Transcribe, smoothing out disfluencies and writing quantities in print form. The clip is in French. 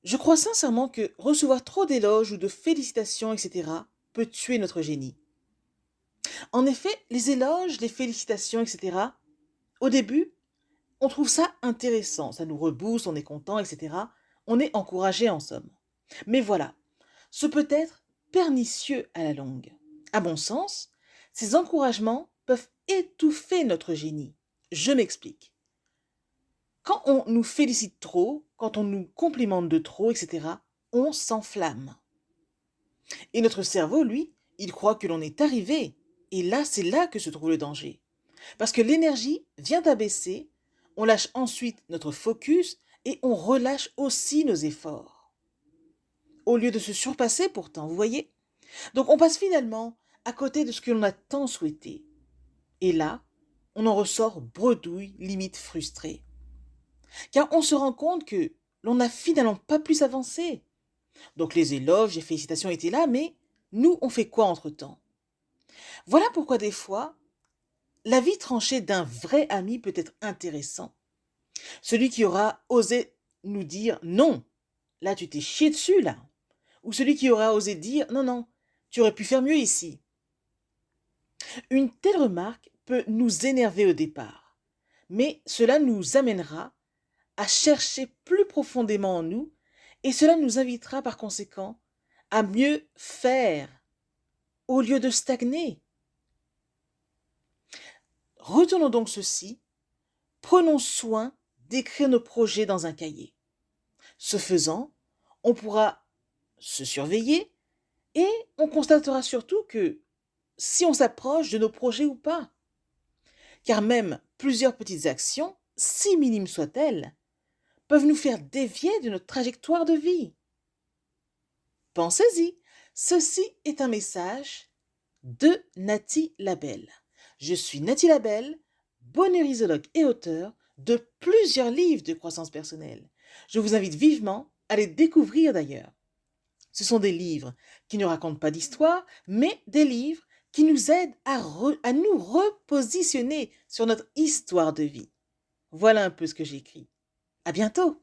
Je crois sincèrement que recevoir trop d'éloges ou de félicitations, etc., peut tuer notre génie. En effet, les éloges, les félicitations, etc., au début, on trouve ça intéressant, ça nous rebooste, on est content, etc. On est encouragé en somme. Mais voilà, ce peut être pernicieux à la longue. À mon sens, ces encouragements peuvent étouffer notre génie. Je m'explique. Quand on nous félicite trop, quand on nous complimente de trop, etc., on s'enflamme. Et notre cerveau, lui, il croit que l'on est arrivé. Et là, c'est là que se trouve le danger. Parce que l'énergie vient à baisser, on lâche ensuite notre focus et on relâche aussi nos efforts. Au lieu de se surpasser pourtant, vous voyez? Donc on passe finalement à côté de ce que l'on a tant souhaité. Et là, on en ressort bredouille, limite frustré. Car on se rend compte que l'on n'a finalement pas plus avancé. Donc les éloges, les félicitations étaient là, mais nous, on fait quoi entre-temps? Voilà pourquoi des fois, l'avis tranché d'un vrai ami peut être intéressant. Celui qui aura osé nous dire non, là tu t'es chié dessus là. Ou celui qui aura osé dire non, non, tu aurais pu faire mieux ici. Une telle remarque peut nous énerver au départ, mais cela nous amènera à chercher plus profondément en nous et cela nous invitera par conséquent à mieux faire au lieu de stagner. Retournons donc ceci, prenons soin d'écrire nos projets dans un cahier. Ce faisant, on pourra se surveiller et on constatera surtout que si on s'approche de nos projets ou pas. Car même plusieurs petites actions, si minimes soient-elles, peuvent nous faire dévier de notre trajectoire de vie. Pensez-y, ceci est un message de Nathy Labelle. Je suis Nathy Labelle, bonheurisologue et auteur de plusieurs livres de croissance personnelle. Je vous invite vivement à les découvrir d'ailleurs. Ce sont des livres qui ne racontent pas d'histoire, mais des livres qui nous aident à nous repositionner sur notre histoire de vie. Voilà un peu ce que j'écris. À bientôt!